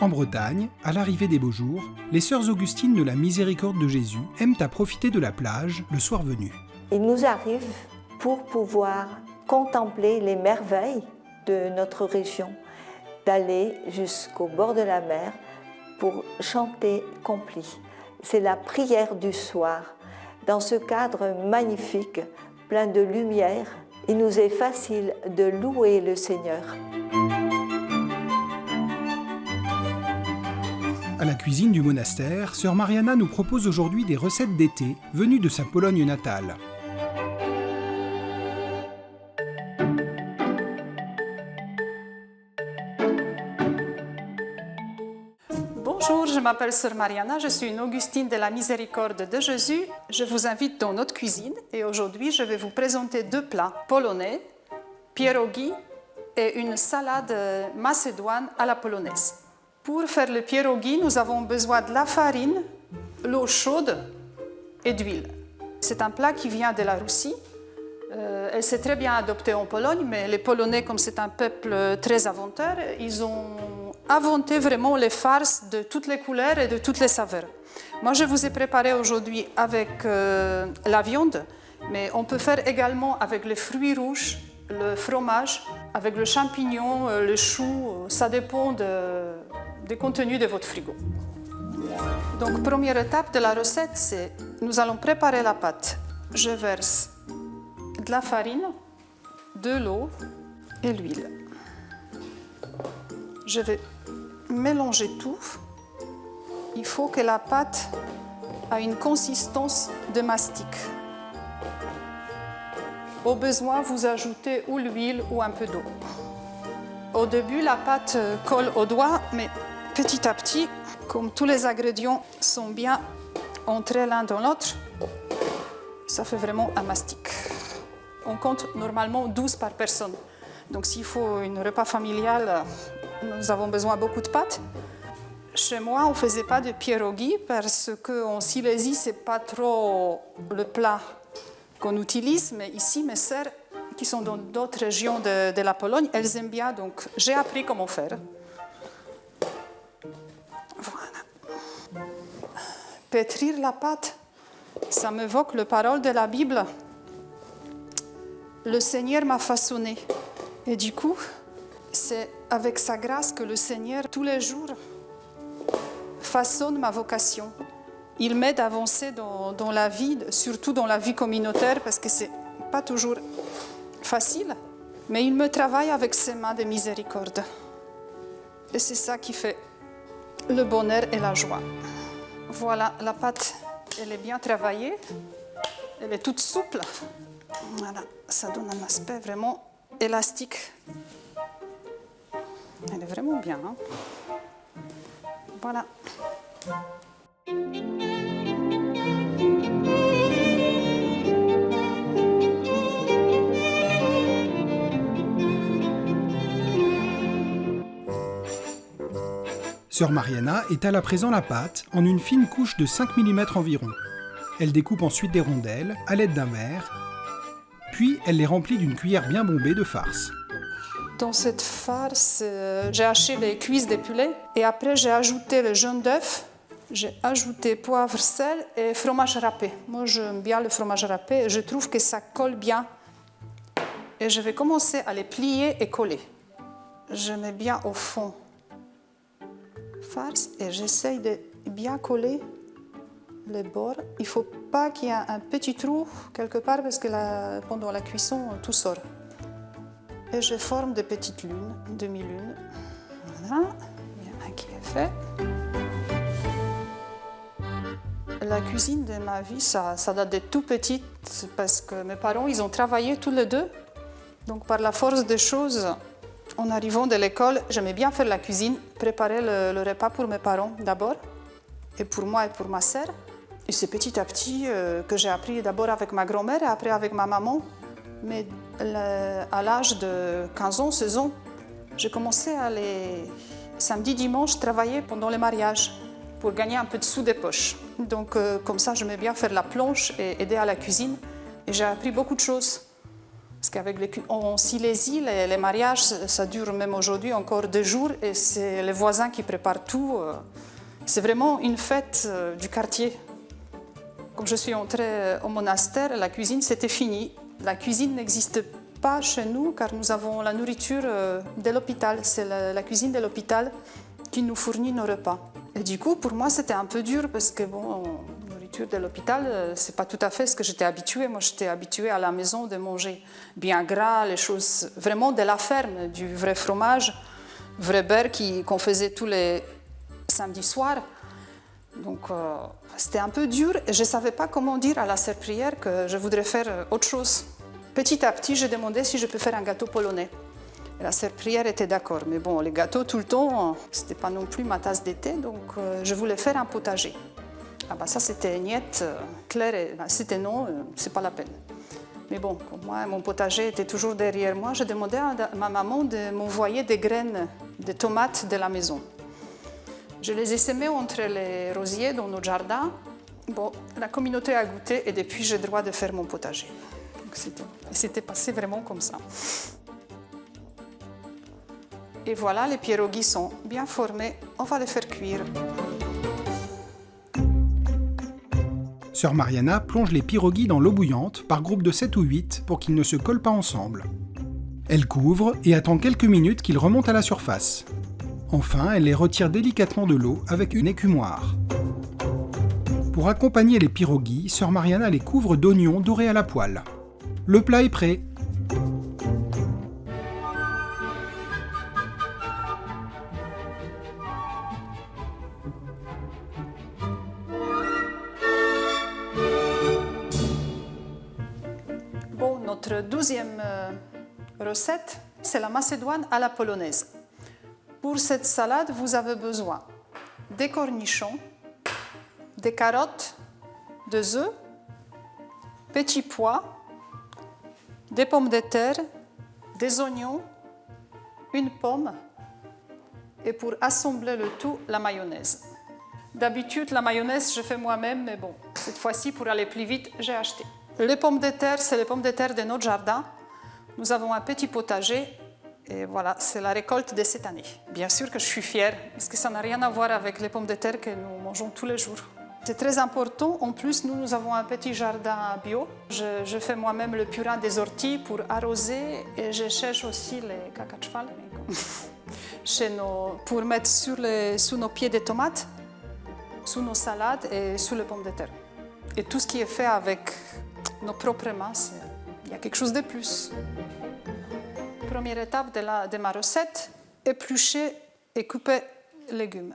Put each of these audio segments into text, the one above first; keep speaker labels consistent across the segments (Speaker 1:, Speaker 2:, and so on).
Speaker 1: En Bretagne, à l'arrivée des beaux jours, les sœurs Augustines de la Miséricorde de Jésus aiment à profiter de la plage le soir venu.
Speaker 2: Il nous arrive, pour pouvoir contempler les merveilles de notre région, d'aller jusqu'au bord de la mer pour chanter Compli. C'est la prière du soir. Dans ce cadre magnifique, plein de lumière, il nous est facile de louer le Seigneur.
Speaker 1: À la cuisine du monastère, sœur Mariana nous propose aujourd'hui des recettes d'été venues de sa Pologne natale.
Speaker 3: Bonjour, je m'appelle sœur Mariana, je suis une Augustine de la Miséricorde de Jésus. Je vous invite dans notre cuisine et aujourd'hui je vais vous présenter 2 plats polonais, pierogi et une salade macédoine à la polonaise. Pour faire le pierogi, nous avons besoin de la farine, l'eau chaude et d'huile. C'est un plat qui vient de la Russie. Elle s'est très bien adoptée en Pologne, mais les Polonais, comme c'est un peuple très inventeur, ils ont inventé vraiment les farces de toutes les couleurs et de toutes les saveurs. Moi, je vous ai préparé aujourd'hui avec la viande, mais on peut faire également avec les fruits rouges, le fromage, avec le champignon, le chou, ça dépend des contenus de votre frigo. Donc, première étape de la recette, c'est nous allons préparer la pâte. Je verse de la farine, de l'eau et l'huile. Je vais mélanger tout. Il faut que la pâte ait une consistance de mastic. Au besoin, vous ajoutez ou l'huile ou un peu d'eau. Au début, la pâte colle aux doigts, mais petit à petit, comme tous les ingrédients sont bien entrés l'un dans l'autre, ça fait vraiment un mastic. On compte normalement 12 par personne. Donc s'il faut un repas familial, nous avons besoin de beaucoup de pâtes. Chez moi, on ne faisait pas de pierogi parce qu'en Silésie, ce n'est pas trop le plat qu'on utilise. Mais ici, mes sœurs, qui sont dans d'autres régions de la Pologne, elles aiment bien. Donc j'ai appris comment faire. Voilà. Pétrir la pâte, ça m'évoque la parole de la Bible. Le Seigneur m'a façonné. Et du coup, c'est avec sa grâce que le Seigneur, tous les jours, façonne ma vocation. Il m'aide à avancer dans la vie, surtout dans la vie communautaire, parce que ce n'est pas toujours facile, mais il me travaille avec ses mains de miséricorde. Et c'est ça qui fait le bonheur et la joie. Voilà, la pâte, elle est bien travaillée, elle est toute souple. Voilà, ça donne un aspect vraiment élastique. Elle est vraiment bien. Hein? Voilà.
Speaker 1: Sœur Mariana étale à présent la pâte en une fine couche de 5 mm environ. Elle découpe ensuite des rondelles à l'aide d'un verre, puis elle les remplit d'une cuillère bien bombée de farce.
Speaker 3: Dans cette farce, j'ai haché les cuisses de poulet et après j'ai ajouté le jaune d'œuf, j'ai ajouté poivre, sel et fromage râpé. Moi j'aime bien le fromage râpé et je trouve que ça colle bien. Et je vais commencer à les plier et coller. Je mets bien au fond farce et j'essaye de bien coller les bords. Il ne faut pas qu'il y ait un petit trou quelque part parce que pendant la cuisson, tout sort. Et je forme des petites lunes, demi-lunes. Voilà, il y en a un qui est fait. La cuisine de ma vie, ça date de tout petite parce que mes parents, ils ont travaillé tous les deux. Donc par la force des choses, en arrivant de l'école, j'aimais bien faire la cuisine, préparer le repas pour mes parents d'abord, et pour moi et pour ma sœur. Et c'est petit à petit que j'ai appris d'abord avec ma grand-mère et après avec ma maman. Mais à l'âge de 15 ans, 16 ans, j'ai commencé à aller samedi, dimanche travailler pendant les mariages pour gagner un peu de sous des poches. Donc comme ça, j'aimais bien faire la planche et aider à la cuisine. Et j'ai appris beaucoup de choses. Parce qu'en Silésie, les mariages, ça dure même aujourd'hui encore 2 jours et c'est les voisins qui préparent tout. C'est vraiment une fête du quartier. Quand je suis entrée au monastère, la cuisine, c'était fini. La cuisine n'existe pas chez nous car nous avons la nourriture de l'hôpital. C'est la cuisine de l'hôpital qui nous fournit nos repas. Et du coup, pour moi, c'était un peu dur parce que, bon, la nourriture de l'hôpital, c'est pas tout à fait ce que j'étais habituée. Moi, j'étais habituée à la maison de manger bien gras, les choses vraiment de la ferme, du vrai fromage, vrai beurre qu'on faisait tous les samedis soirs. Donc, c'était un peu dur et je ne savais pas comment dire à la sœur prière que je voudrais faire autre chose. Petit à petit, j'ai demandé si je peux faire un gâteau polonais. Et la sœur prière était d'accord, mais bon, les gâteaux tout le temps, ce n'était pas non plus ma tasse d'été, donc je voulais faire un potager. Ah bah ça, c'était niette, clair, et c'était non, c'est pas la peine. Mais bon, comme moi, mon potager était toujours derrière moi, je demandais à ma maman de m'envoyer des graines de tomates de la maison. Je les ai semées entre les rosiers dans notre jardin. Bon, la communauté a goûté et depuis, j'ai le droit de faire mon potager. Donc c'était passé vraiment comme ça. Et voilà, les pierogies sont bien formés. On va les faire cuire.
Speaker 1: Sœur Mariana plonge les pierogies dans l'eau bouillante par groupe de 7 ou 8 pour qu'ils ne se collent pas ensemble. Elle couvre et attend quelques minutes qu'ils remontent à la surface. Enfin, elle les retire délicatement de l'eau avec une écumoire. Pour accompagner les pierogies, Sœur Mariana les couvre d'oignons dorés à la poêle. Le plat est prêt.
Speaker 3: Bon, notre 12e recette, c'est la macédoine à la polonaise. Pour cette salade, vous avez besoin des cornichons, des carottes, des œufs, petits pois, des pommes de terre, des oignons, une pomme et pour assembler le tout, la mayonnaise. D'habitude, la mayonnaise, je fais moi-même, mais bon, cette fois-ci, pour aller plus vite, j'ai acheté. Les pommes de terre, c'est les pommes de terre de notre jardin. Nous avons un petit potager. Et voilà, c'est la récolte de cette année. Bien sûr que je suis fière, parce que ça n'a rien à voir avec les pommes de terre que nous mangeons tous les jours. C'est très important. En plus, nous avons un petit jardin bio. Je fais moi-même le purin des orties pour arroser et je cherche aussi les caca de cheval pour mettre sous nos pieds des tomates, sous nos salades et sous les pommes de terre. Et tout ce qui est fait avec nos propres mains, il y a quelque chose de plus. Première étape de ma recette, éplucher et couper légumes.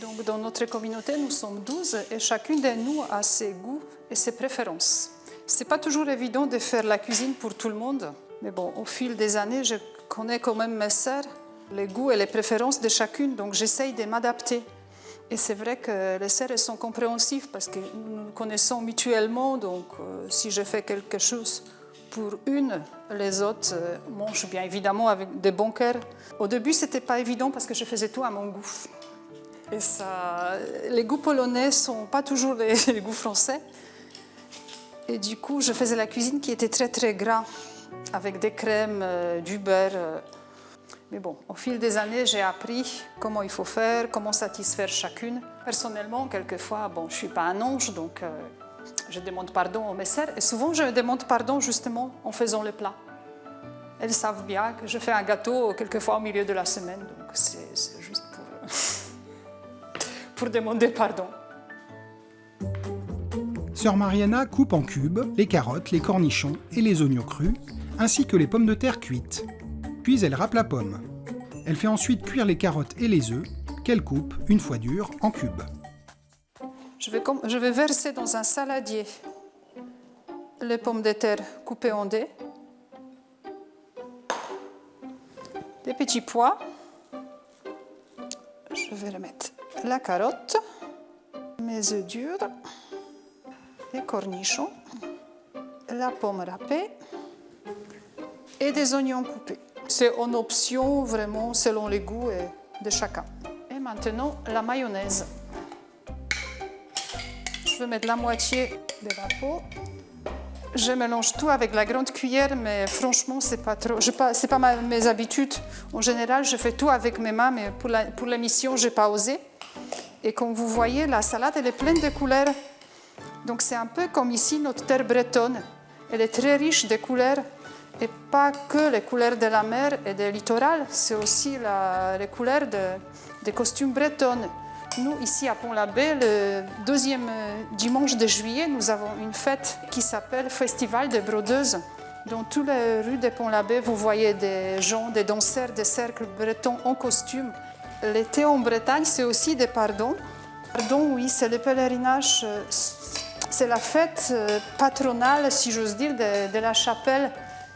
Speaker 3: Donc, dans notre communauté, nous sommes 12 et chacune de nous a ses goûts et ses préférences. Ce n'est pas toujours évident de faire la cuisine pour tout le monde, mais bon, au fil des années, je connais quand même mes sœurs, les goûts et les préférences de chacune, donc j'essaye de m'adapter. Et c'est vrai que les sœurs sont compréhensives parce que nous nous connaissons mutuellement, donc si je fais quelque chose pour une, les autres mangent bien évidemment avec des bons cœurs. Au début, ce n'était pas évident parce que je faisais tout à mon goût. Et ça, les goûts polonais ne sont pas toujours les goûts français. Et du coup, je faisais la cuisine qui était très très gras, avec des crèmes, du beurre. Mais bon, au fil des années, j'ai appris comment il faut faire, comment satisfaire chacune. Personnellement, quelquefois, bon, je ne suis pas un ange, donc je demande pardon aux mes sœurs. Et souvent, je demande pardon justement en faisant le plat. Elles savent bien que je fais un gâteau quelquefois au milieu de la semaine, donc c'est juste pour demander pardon.
Speaker 1: Sœur Mariana coupe en cubes les carottes, les cornichons et les oignons crus, ainsi que les pommes de terre cuites. Puis elle râpe la pomme. Elle fait ensuite cuire les carottes et les œufs, qu'elle coupe, une fois durs, en cubes.
Speaker 3: Je vais verser dans un saladier les pommes de terre coupées en dés, des petits pois. Je vais remettre la carotte, mes œufs durs, les cornichons, la pomme râpée et des oignons coupés. C'est en option vraiment selon les goûts de chacun. Et maintenant la mayonnaise. Je vais mettre la moitié de la peau Je mélange tout avec la grande cuillère, mais franchement, c'est pas trop. C'est pas mes habitudes. En général, je fais tout avec mes mains, mais pour l'émission, j'ai pas osé. Et comme vous voyez, la salade, elle est pleine de couleurs. Donc c'est un peu comme ici notre terre bretonne. Elle est très riche de couleurs. Et pas que les couleurs de la mer et du littoral, c'est aussi les couleurs des costumes bretonnes. Nous, ici à Pont-l'Abbé, le deuxième dimanche de juillet, nous avons une fête qui s'appelle Festival des brodeuses. Dans toutes les rues de Pont-l'Abbé, vous voyez des gens, des danseurs, des cercles bretons en costume. L'été en Bretagne, c'est aussi des pardons. Pardon, oui, c'est le pèlerinage, c'est la fête patronale, si j'ose dire, de la chapelle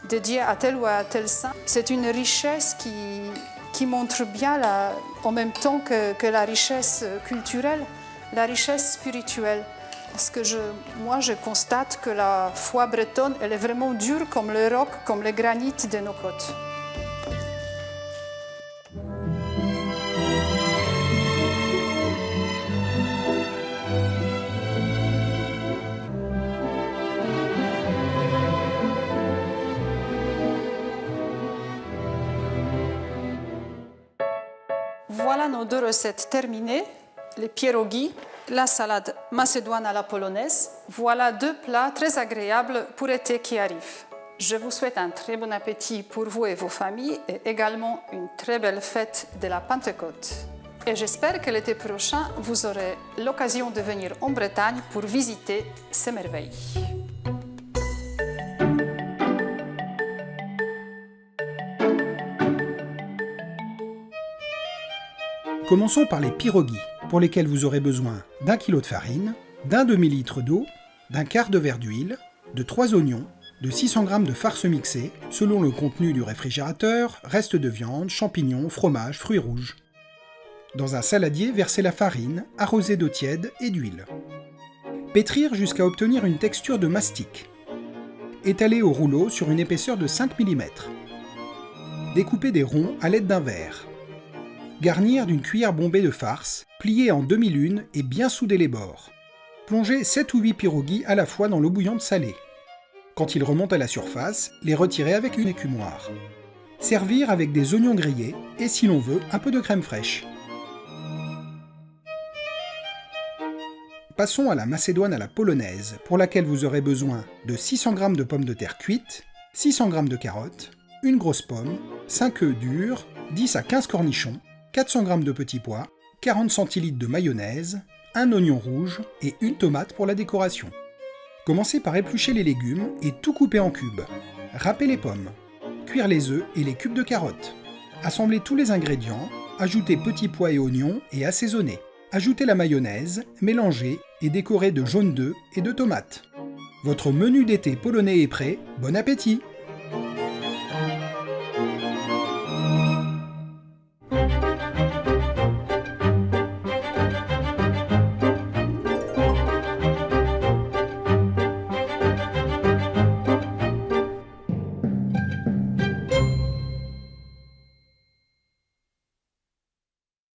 Speaker 3: dédiée à tel ou à tel saint. C'est une richesse qui montre bien, en même temps que la richesse culturelle, la richesse spirituelle. Parce que moi, je constate que la foi bretonne, elle est vraiment dure comme le roc, comme le granit de nos côtes. Voilà nos deux recettes terminées, les pierogi, la salade macédoine à la polonaise. Voilà deux plats très agréables pour l'été qui arrive. Je vous souhaite un très bon appétit pour vous et vos familles et également une très belle fête de la Pentecôte. Et j'espère que l'été prochain, vous aurez l'occasion de venir en Bretagne pour visiter ces merveilles.
Speaker 1: Commençons par les pierogi, pour lesquels vous aurez besoin d'1 kg de farine, d'un demi-litre d'eau, d'un quart de verre d'huile, de 3 oignons, de 600 g de farce mixée, selon le contenu du réfrigérateur, restes de viande, champignons, fromage, fruits rouges. Dans un saladier, versez la farine, arrosée d'eau tiède et d'huile. Pétrir jusqu'à obtenir une texture de mastic. Étaler au rouleau sur une épaisseur de 5 mm. Découper des ronds à l'aide d'un verre. Garnir d'une cuillère bombée de farce, plier en demi-lune et bien souder les bords. Plongez 7 ou 8 pierogi à la fois dans l'eau bouillante salée. Quand ils remontent à la surface, les retirer avec une écumoire. Servir avec des oignons grillés et, si l'on veut, un peu de crème fraîche. Passons à la macédoine à la polonaise, pour laquelle vous aurez besoin de 600 g de pommes de terre cuites, 600 g de carottes, une grosse pomme, 5 œufs durs, 10 à 15 cornichons, 400 g de petits pois, 40 centilitres de mayonnaise, un oignon rouge et une tomate pour la décoration. Commencez par éplucher les légumes et tout couper en cubes. Râpez les pommes. Cuire les œufs et les cubes de carottes. Assemblez tous les ingrédients, ajoutez petits pois et oignons et assaisonnez. Ajoutez la mayonnaise, mélangez et décorez de jaune d'œuf et de tomates. Votre menu d'été polonais est prêt, bon appétit!